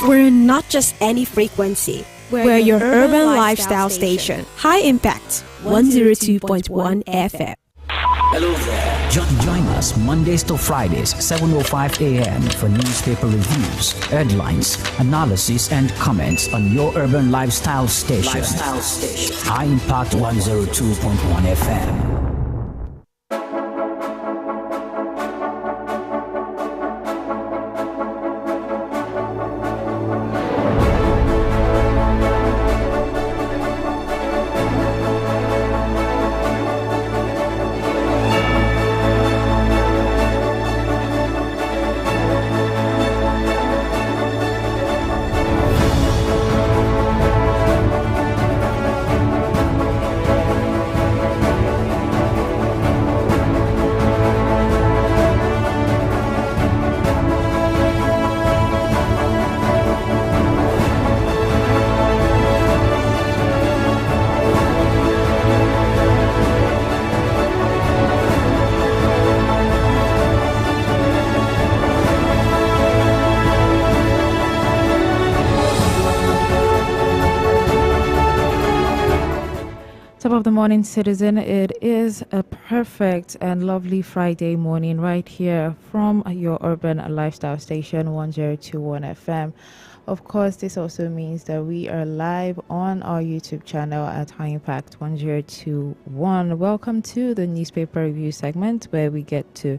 We're not just any frequency. We're your urban lifestyle station. High Impact, 102.1 FM. Hello there. Join us Mondays to Fridays, 7:05 a.m. for newspaper reviews, headlines, analysis, and comments on your urban lifestyle station. High Impact 102.1 FM. Top of the morning, citizen. It is a perfect and lovely Friday morning right here from your urban lifestyle station 1021 FM. Of course, this also means that we are live on our YouTube channel at High Impact 1021. Welcome to the newspaper review segment where we get to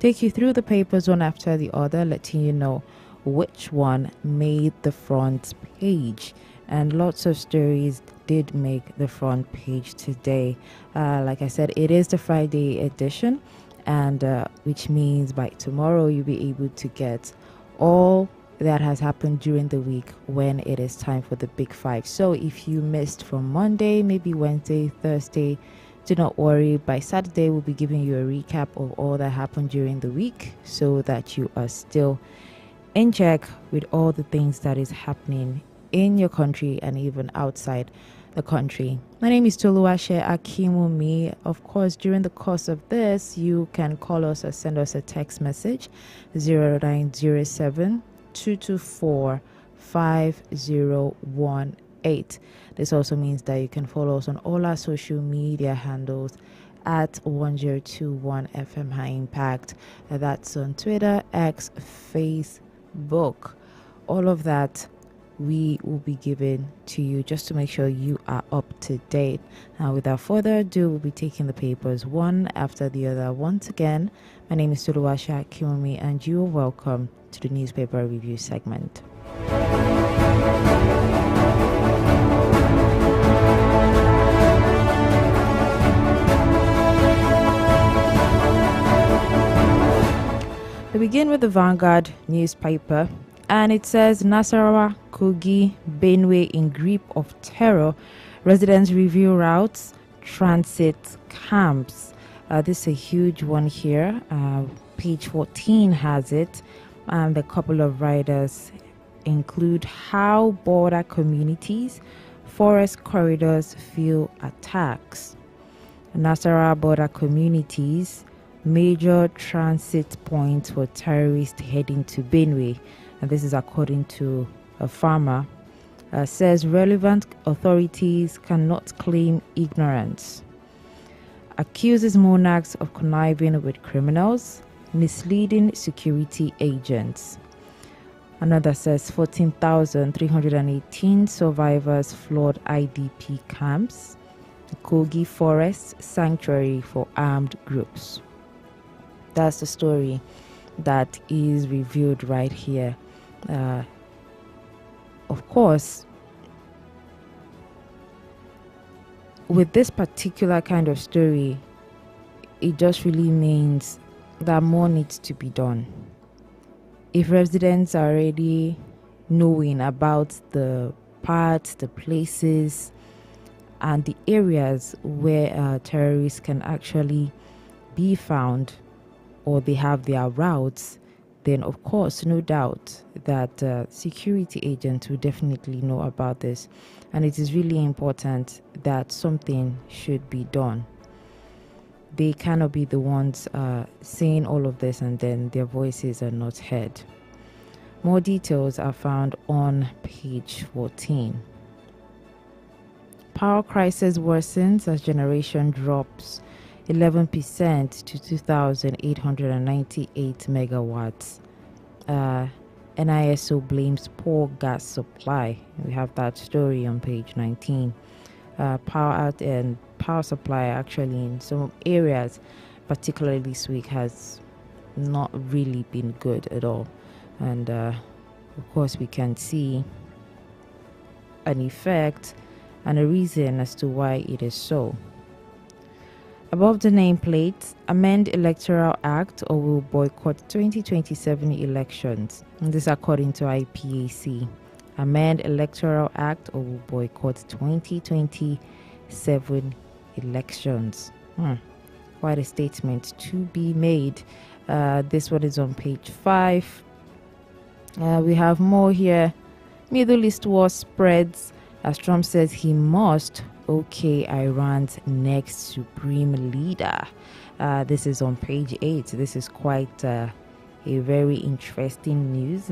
take you through the papers one after the other, letting you know which one made the front page. And lots of stories did make the front page today. Like I said, it is the Friday edition, and which means by tomorrow you'll be able to get all that has happened during the week when it is time for the Big Five. So if you missed from Monday, maybe Wednesday, Thursday, do not worry. By Saturday, we'll be giving you a recap of all that happened during the week so that you are still in check with all the things that is happening in your country and even outside the country. My name is Toluwashe Akimumi. Of course, during the course of this, you can call us or send us a text message 0907 224 5018. This also means that you can follow us on all our social media handles at 1021 FM High Impact. That's on Twitter, X, Facebook. All of that we will be giving to you just to make sure you are up to date. Now, without further ado, we'll be taking the papers one after the other. Once again, my name is Toluwashe Akimumi, and you are welcome to the newspaper review segment. We begin with the Vanguard newspaper. And it says Nasarawa, Kogi, Benue in grip of terror. Residents review routes, transit camps. This is a huge one here. Page 14 has it. And a couple of riders include how border communities, forest corridors feel attacks. Nasarawa border communities, major transit points for terrorists heading to Benue. And this is according to a farmer, says relevant authorities cannot claim ignorance. Accuses monarchs of conniving with criminals, misleading security agents. Another says 14,318 survivors flood IDP camps. Kogi Forest Sanctuary for armed groups. That's the story that is revealed right here. Of course, with this particular kind of story, it just really means that more needs to be done. If residents are already knowing about the parts, the places, and the areas where terrorists can actually be found, or they have their routes, then of course, no doubt that security agents will definitely know about this. And it is really important that something should be done. They cannot be the ones saying all of this and then their voices are not heard. More details are found on page 14. Power crisis worsens as generation drops 11% to 2,898 megawatts. NISO blames poor gas supply. We have that story on page 19. Power supply actually in some areas, particularly this week, has not really been good at all. And of course, we can see an effect and a reason as to why it is so. Above the nameplate, amend Electoral Act or will boycott 2027 elections. And this according to IPAC. Amend Electoral Act or will boycott 2027 elections. Quite a statement to be made. This one is on page 5. We have more here. Middle East war spreads as Trump says he must okay Iran's next supreme leader. This is on page 8. This is quite a very interesting news.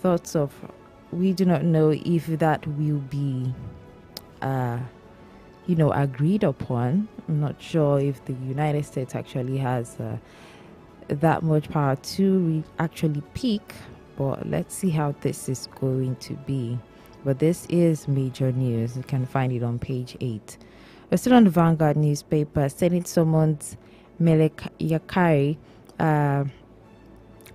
Thoughts of, we do not know if that will be agreed upon. I'm not sure if the United States actually has that much power to actually peak, but let's see how this is going to be. But this is major news. You can find it on page 8. We're still on the Vanguard newspaper. Senate summons Melek Yakari,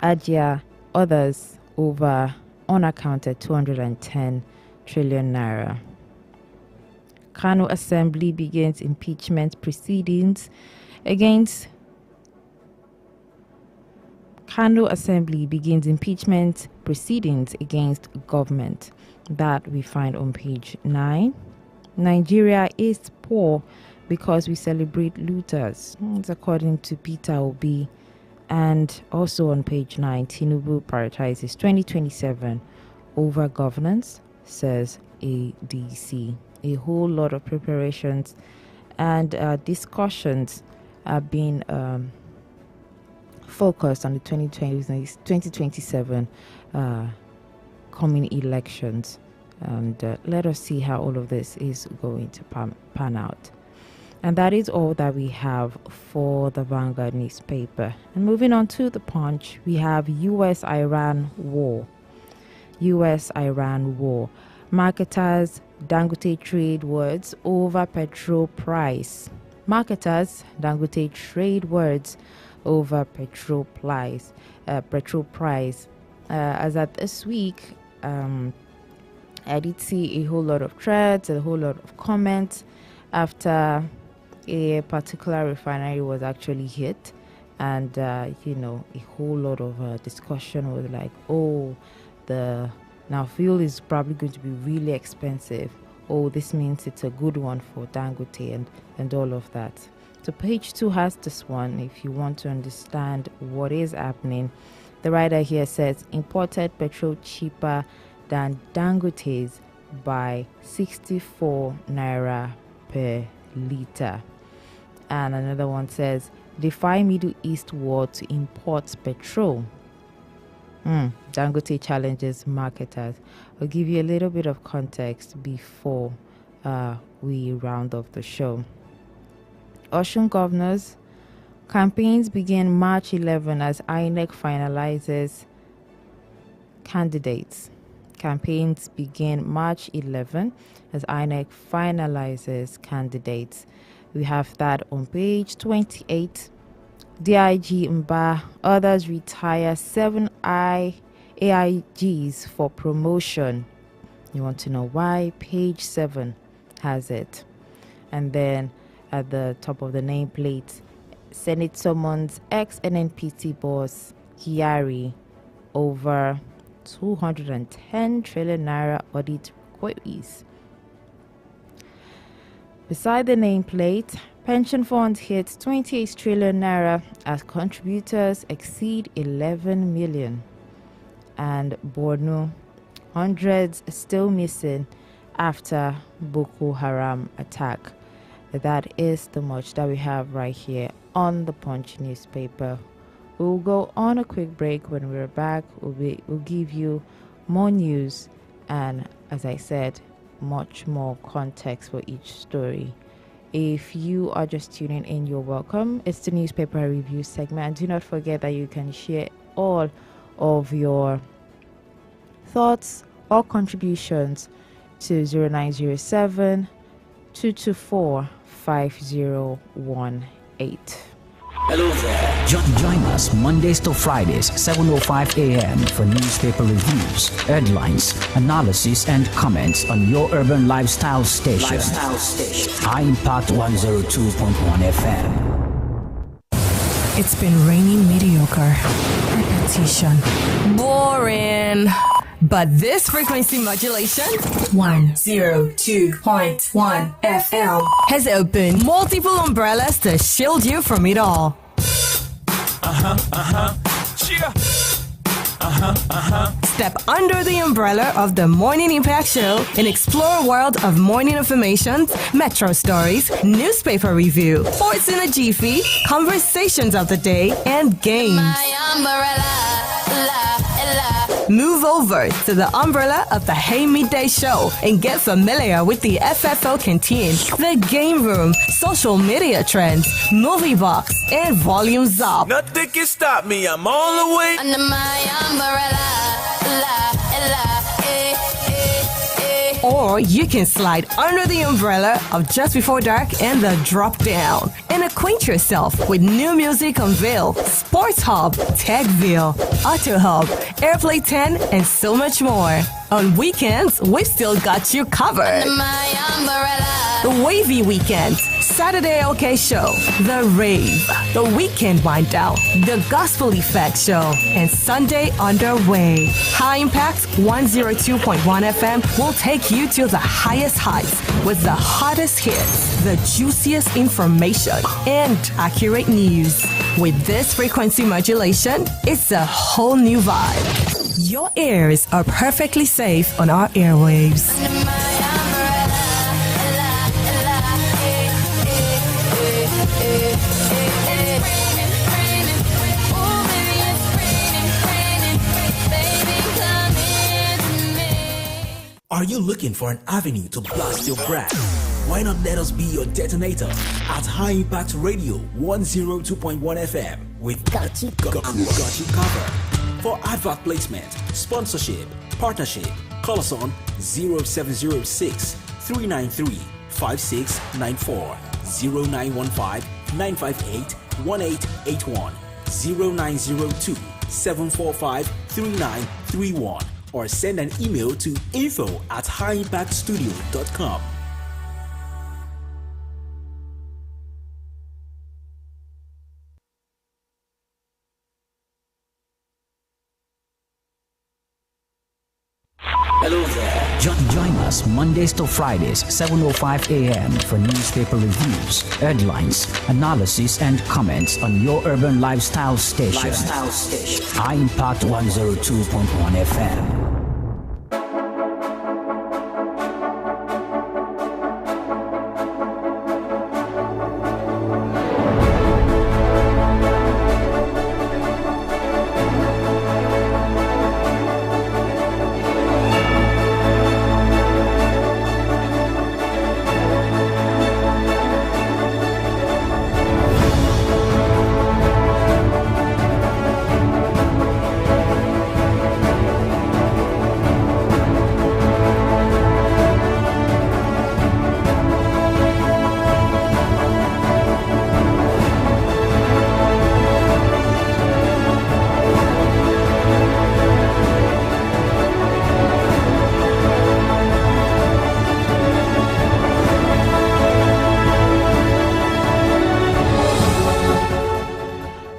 Adia, others over unaccounted 210 trillion naira. Kano Assembly begins impeachment proceedings against government. That we find on page 9. Nigeria is poor because we celebrate looters. It's according to Peter Obi. And also on page 9, Tinubu prioritizes 2027 over governance, says ADC. A whole lot of preparations and discussions are being focused on the 2027 coming elections. And let us see how all of this is going to pan out. And that is all that we have for the Vanguard newspaper. And moving on to the Punch, we have US-Iran war. Marketers Dangote trade words over petrol price. As at this week, I did see a whole lot of threads, a whole lot of comments after a particular refinery was actually hit. And, a whole lot of discussion was like, now fuel is probably going to be really expensive. This means it's a good one for Dangote and all of that. So page 2 has this one if you want to understand what is happening. The writer here says imported petrol cheaper than Dangote's by 64 naira per litre. And another one says defy Middle East war to import petrol. Dangote challenges marketers. I'll give you a little bit of context before we round off the show. Osun governors campaigns begin March 11 as INEC finalizes candidates. Campaigns begin March 11 as INEC finalizes candidates. We have that on page 28. DIG Mba, others retire 7 AIGs for promotion. You want to know why? Page 7 has it. And then at the top of the nameplate, Senate summons ex-NNPC boss Kyari over 210 trillion naira audit queries. Beside the nameplate, pension funds hit 28 trillion naira as contributors exceed 11 million. And Borno, hundreds still missing after Boko Haram attack. That is the much that we have right here on the Punch newspaper We'll go on a quick break. When we're back, we'll give you more news and, as I said, much more context for each story. If you are just tuning in, you're welcome. It's the newspaper review segment. And do not forget that you can share all of your thoughts or contributions to 0907 224 5018. Hello there. Join us Mondays to Fridays, 7:05 a.m. for newspaper reviews, headlines, analysis, and comments on your urban lifestyle station. High Impact 102.1 FM. It's been raining mediocre. Repetition. Boring. But this frequency modulation 102.1 FM has opened multiple umbrellas to shield you from it all. Step under the umbrella of the Morning Impact Show and explore a world of morning information, metro stories, newspaper review, sports in a jiffy, conversations of the day, and games. Move over to the umbrella of the Hey Midday Show and get familiar with the FFO Canteen, the Game Room, social media trends, movie box, and volumes up. Nothing can stop me, I'm all the way Under my umbrella, Or you can slide under the umbrella of Just Before Dark and the Drop Down and acquaint yourself with new music on Ville, Sports Hub, Techville, Auto Hub, Airplay 10, and so much more. On weekends, we've still got you covered. Under my umbrella. The Wavy Weekend, Saturday OK Show, The Rave, The Weekend Wind Down, The Gospel Effect Show, and Sunday Underway. High Impact 102.1 FM will take you to the highest heights with the hottest hits, the juiciest information, and accurate news. With this frequency modulation, it's a whole new vibe. Your ears are perfectly safe on our airwaves. Are you looking for an avenue to blast your brand? Why not let us be your detonator at High Impact Radio 102.1 FM with Got You Covered. For advert placement, sponsorship, partnership, call us on 0706 393 5694, 0915 958 1881, 0902 745 3931, or send an email to info@highimpactstudio.com. Hello there. Join us Mondays to Fridays, 7:05 a.m. for newspaper reviews, headlines, analysis, and comments on your urban lifestyle station. High Impact 102.1 FM.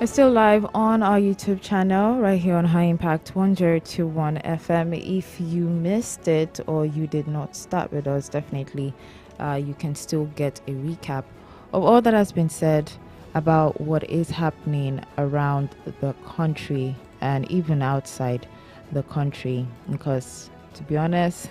Still live on our YouTube channel right here on High Impact 1021 FM. If you missed it or you did not start with us, definitely you can still get a recap of all that has been said about what is happening around the country and even outside the country, because to be honest,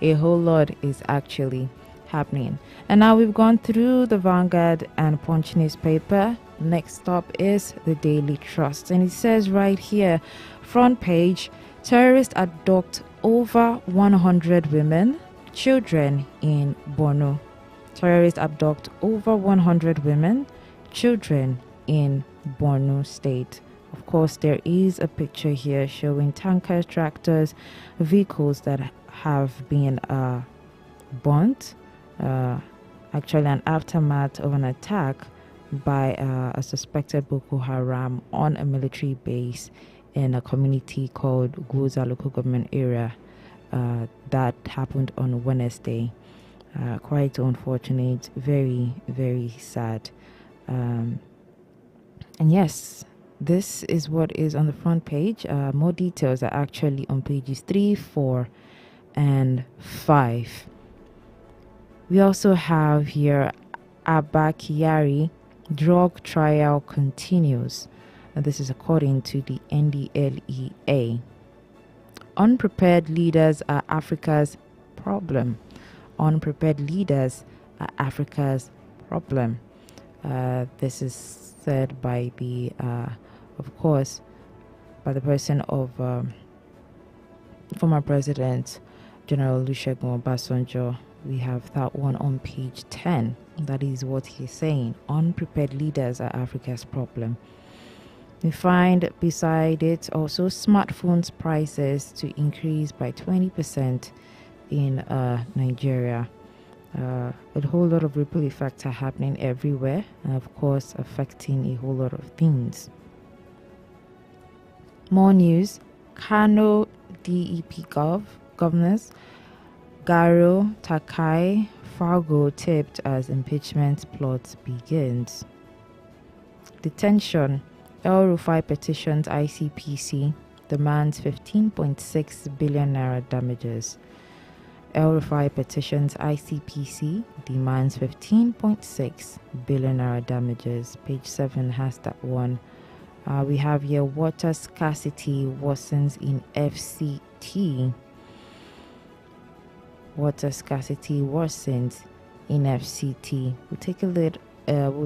a whole lot is actually happening. And now we've gone through the Vanguard and Punch newspaper. Next up is the Daily Trust, and it says right here, front page, terrorists abduct over 100 women, children in Borno. Terrorists abduct over 100 women, children in Borno State. Of course, there is a picture here showing tankers, tractors, vehicles that have been burnt. Actually, an aftermath of an attack by a suspected Boko Haram on a military base in a community called Goza local government area. That happened on Wednesday. Quite unfortunate, very, very sad. And yes, this is what is on the front page. More details are actually on pages 3, 4, and 5. We also have here Abba Kyari, drug trial continues. And this is according to the NDLEA. Unprepared leaders are Africa's problem. Unprepared leaders are Africa's problem. This is said by the, of course, by the person of former President General Olusegun Obasanjo. We have that one on page 10. That is what he's saying. Unprepared leaders are Africa's problem. We find beside it also smartphones prices to increase by 20% in Nigeria. A whole lot of ripple effects are happening everywhere, and of course affecting a whole lot of things. More news. Kano DEP governors Garo, Takai, Fargo tipped as impeachment plot begins. Detention. El Rufai petitions ICPC, demands 15.6 billion naira damages. El Rufai petitions ICPC, demands 15.6 billion naira damages. Page 7 has that one. We have here water scarcity worsens in FCT. Water scarcity worsens in FCT. We'll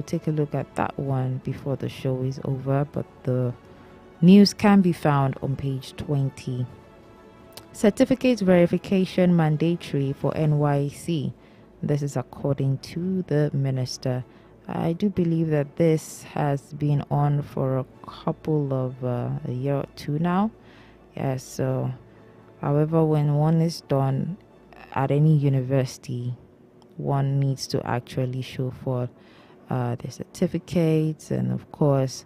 take a look at that one before the show is over, but the news can be found on page 20. Certificate verification mandatory for NYC. This is according to the minister. I do believe that this has been on for a couple of a year or two now. Yes, so however, when one is done at any university, one needs to actually show for their certificates and of course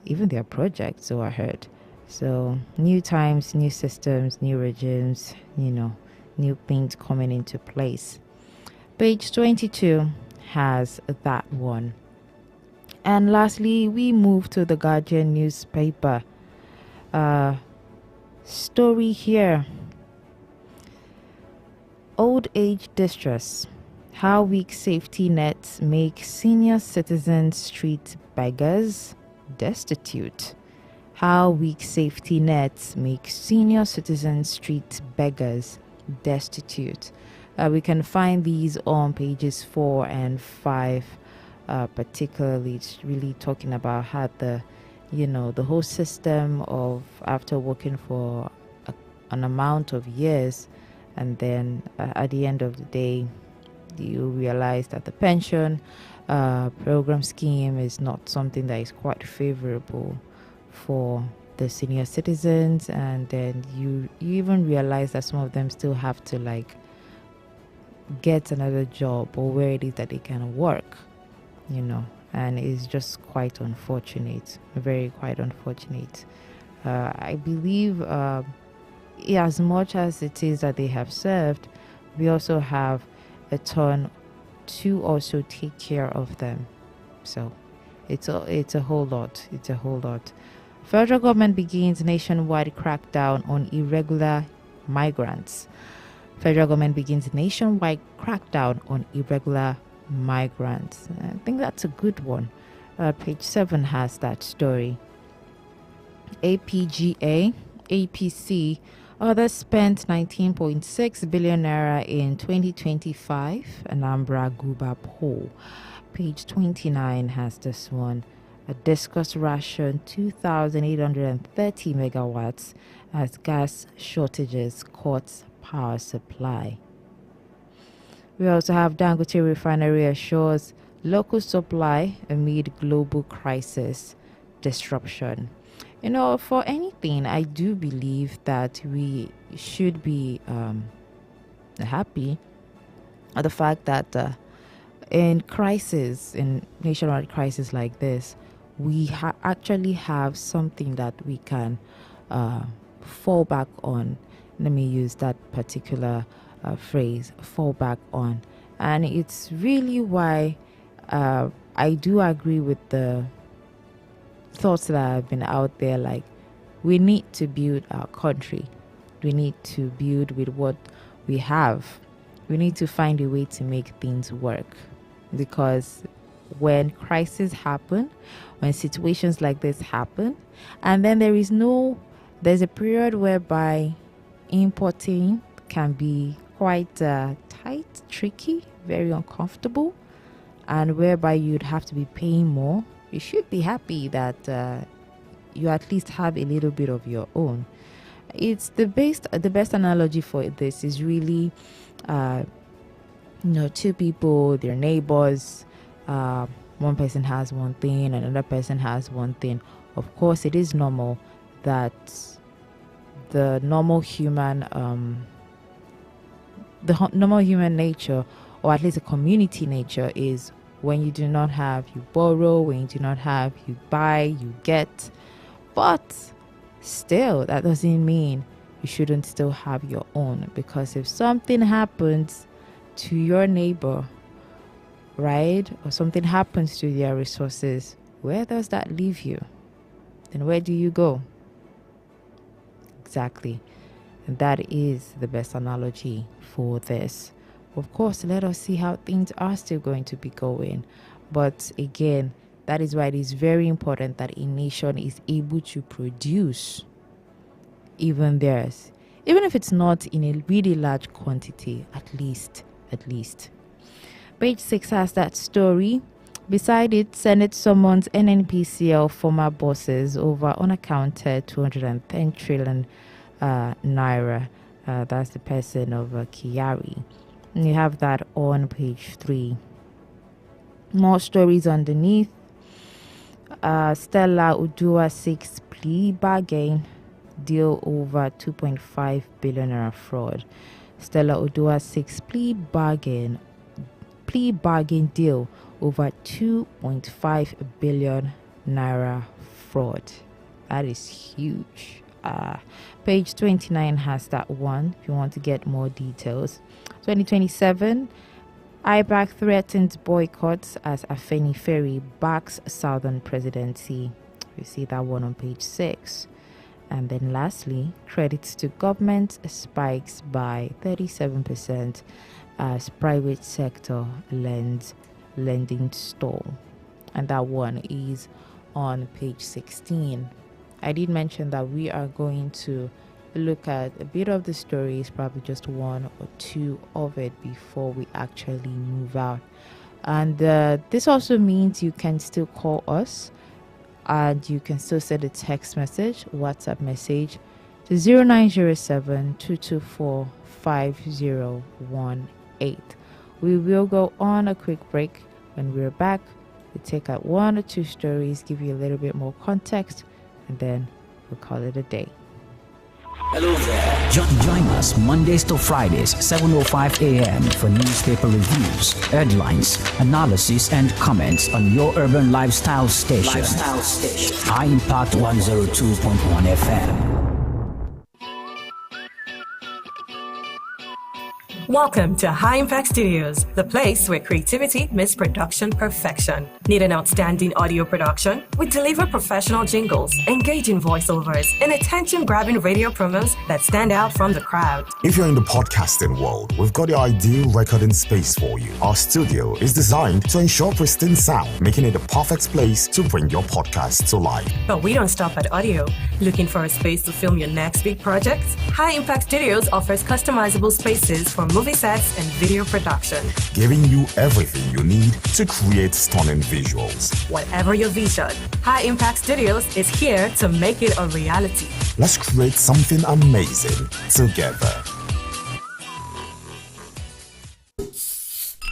even their projects, so I heard. So new times, new systems, new regimes, new things coming into place. Page 22 has that one. And lastly, we move to the Guardian newspaper. Story here. Old age distress. How weak safety nets make senior citizens street beggars destitute. How weak safety nets make senior citizens street beggars destitute. We can find these on pages 4 and 5. Particularly, it's really talking about how the whole system of after working for an amount of years, and then at the end of the day, you realize that the pension program scheme is not something that is quite favorable for the senior citizens, and then you even realize that some of them still have to get another job or where it is that they can work, and it's just quite unfortunate, very quite unfortunate. I believe as much as it is that they have served, we also have a turn to also take care of them. So it's a whole lot. It's a whole lot. Federal government begins nationwide crackdown on irregular migrants. Federal government begins nationwide crackdown on irregular migrants. I think that's a good one. Page 7 has that story. APGA, APC, others spent 19.6 billion naira in 2025. Anambra Guba poll. Page 29 has this one. discuss ration 2,830 megawatts as gas shortages cuts power supply. We also have Dangote Refinery assures local supply amid global crisis disruption. You know, for anything, I do believe that we should be happy at the fact that in nationwide crisis like this, we actually have something that we can fall back on. Let me use that particular phrase, fall back on. And it's really why I do agree with the thoughts that have been out there, like we need to build our country. We need to build with what we have. We need to find a way to make things work, because when crises happen, when situations like this happen, and then there's a period whereby importing can be quite tight, tricky, very uncomfortable, and whereby you'd have to be paying more. You should be happy that you at least have a little bit of your own. It's the best analogy for this is really two people, their neighbors, one person has one thing, another person has one thing. Of course, it is normal that the normal human nature, or at least a community nature, is when you do not have, you borrow. When you do not have, you buy, you get. But still, that doesn't mean you shouldn't still have your own, because if something happens to your neighbor, right, or something happens to their resources, where does that leave you? Then where do you go? Exactly. And that is the best analogy for this. Of course, let us see how things are still going to be going. But again, that is why it is very important that a nation is able to produce even theirs, even if it's not in a really large quantity, at least. Page 6 has that story. Beside it, Senate summons NNPCL former bosses over unaccounted 210 trillion naira. That's the person of Kyari. And you have that on page 3. More stories underneath. Stella Udua seeks plea bargain deal over 2.5 billion naira fraud. Stella Udua seeks plea bargain deal over 2.5 billion naira fraud. That is huge. Page 29 has that one if you want to get more details. 2027, IBAC threatens boycotts as Afenifere backs Southern presidency. You see that one on page 6. And then lastly, credits to government spikes by 37% as private sector lending stall. And that one is on page 16. I did mention that we are going to look at a bit of the stories, probably just one or two of it before we actually move out. And this also means you can still call us, and you can still send a text message, WhatsApp message to 0907-224-5018. We will go on a quick break. When we're back, we take out one or two stories, give you a little bit more context, and then we'll call it a day. Hello there. Join us Mondays to Fridays, 7:05 a.m. for newspaper reviews, headlines, analysis, and comments on your urban lifestyle station. High Impact 102.1 FM. Welcome to High Impact Studios, the place where creativity meets production perfection. Need an outstanding audio production? We deliver professional jingles, engaging voiceovers, and attention-grabbing radio promos that stand out from the crowd. If you're in the podcasting world, we've got the ideal recording space for you. Our studio is designed to ensure pristine sound, making it the perfect place to bring your podcast to life. But we don't stop at audio. Looking for a space to film your next big project? High Impact Studios offers customizable spaces for movie sets and video production. Giving you everything you need to create stunning visuals. Whatever your vision, High Impact Studios is here to make it a reality. Let's create something amazing together.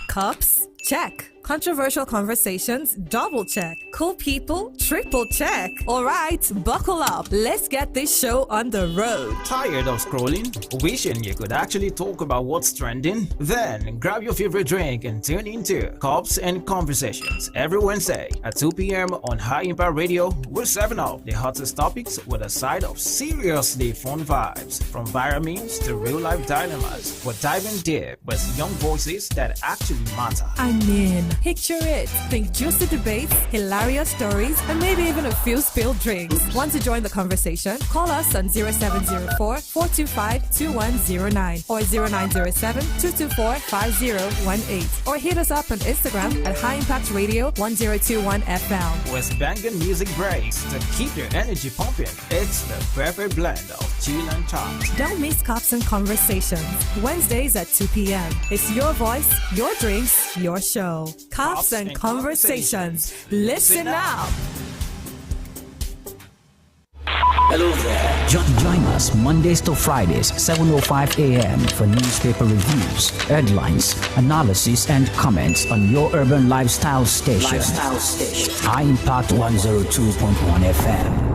Cups? Check. Controversial conversations? Double check. Cool people? Triple check. All right, buckle up. Let's get this show on the road. Tired of scrolling? Wishing you could actually talk about what's trending? Then grab your favorite drink and tune into Cups and Conversations every Wednesday at 2 p.m. on High Impact Radio. We're serving up the hottest topics with a side of seriously fun vibes. From viral memes to real life dilemmas, we're diving deep with young voices that actually matter. I mean, picture it. Think juicy debates, hilarious stories, and maybe even a few spilled drinks. Want to join the conversation? Call us on 0704-425-2109 or 0907-224-5018 or hit us up on Instagram at High Impact Radio 1021 FM. With banging music breaks to keep your energy pumping, it's the perfect blend of chill and charm. Don't miss Cups and Conversations. Wednesdays at 2 p.m. It's your voice, your drinks, your show. Cups and Conversations. Listen up. Hello there. Join us Mondays to Fridays, 7:05 a.m. for newspaper reviews, headlines, analysis, and comments on your urban lifestyle station. High Impact 102.1 FM.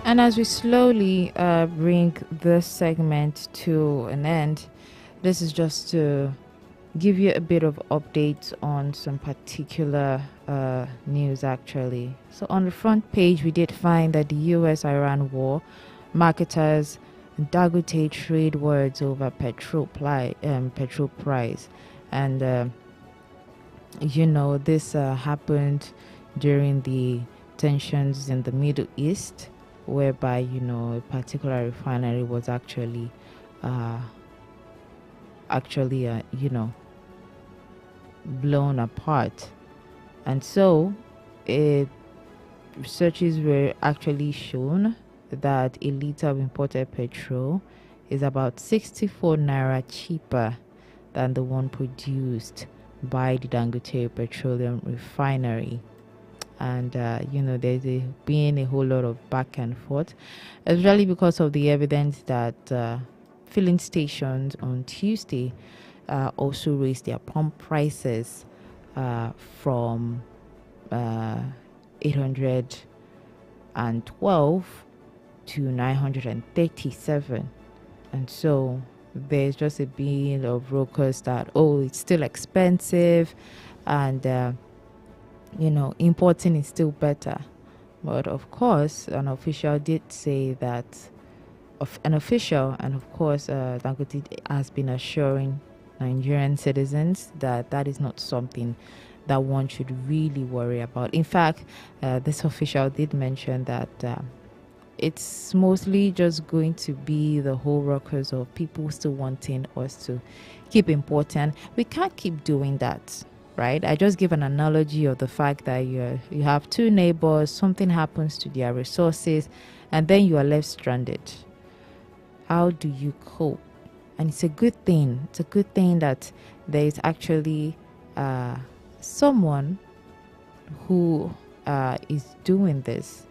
And as we slowly bring this segment to an end, this is just to give you a bit of updates on some particular news actually. So on the front page, we did find that the US-Iran war, marketers, Dangote trade words over petrol price. And, this happened during the tensions in the Middle East, whereby a particular refinery was actually blown apart. And so researches were actually shown that a liter of imported petrol is about 64 naira cheaper than the one produced by the Dangote Petroleum Refinery. And there's been a whole lot of back and forth, especially because of the evidence that filling stations on Tuesday also raised their pump prices from 812 to 937. And so there's just a bit of raucous that it's still expensive, and importing is still better. But of course, an official did say that, Dangote has been assuring Nigerian citizens that that is not something that one should really worry about. In fact, this official did mention that it's mostly just going to be the whole ruckus of people still wanting us to keep importing. We can't keep doing that. Right? I just give an analogy of the fact that you have two neighbors, something happens to their resources, and then you are left stranded. How do you cope? And it's a good thing. It's a good thing that there is actually someone who is doing this,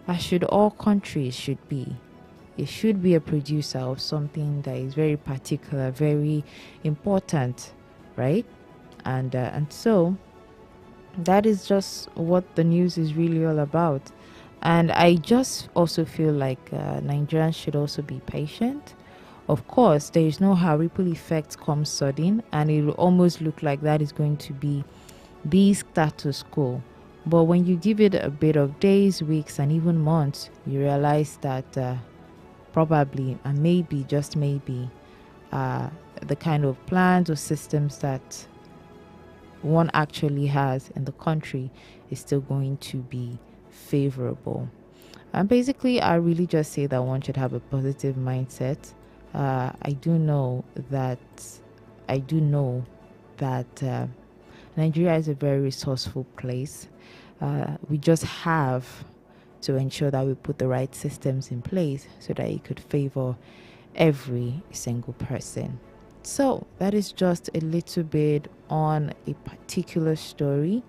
as should all countries should be. It should be a producer of something that is very particular, very important, right? And so that is just what the news is really all about. And I just also feel like Nigerians should also be patient. Of course, there is no how ripple effect comes sudden, and it will almost look like that is going to be the status quo. But when you give it a bit of days, weeks, and even months, you realize that probably and maybe, just maybe, the kind of plans or systems that one actually has in the country is still going to be favorable. And basically, I really just say that one should have a positive mindset. I do know that Nigeria is a very resourceful place. We just have to ensure that we put the right systems in place so that it could favor every single person. So that is just a little bit on a particular story.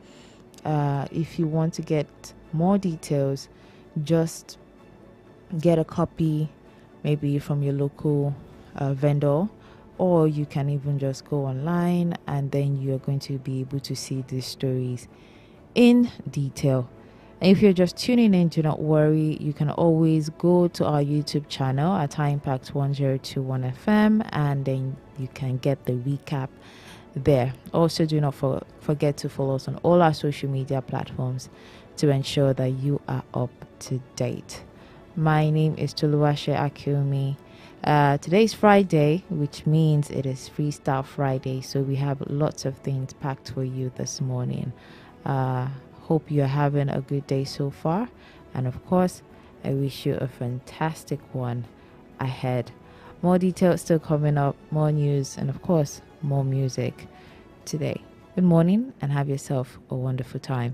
If you want to get more details, just get a copy maybe from your local vendor, or you can even just go online, and then you're going to be able to see these stories in detail. And if you're just tuning in, do not worry. You can always go to our YouTube channel at High Impact 1021 FM, and then you can get the recap there. Also, do not forget to follow us on all our social media platforms to ensure that you are up to date. My name is Toluwase Akiomi. Today is Friday, which means it is Freestyle Friday, so we have lots of things packed for you this morning. Hope you're having a good day so far, and of course, I wish you a fantastic one ahead. More details still coming up, more news, and of course, more music today. Good morning, and have yourself a wonderful time.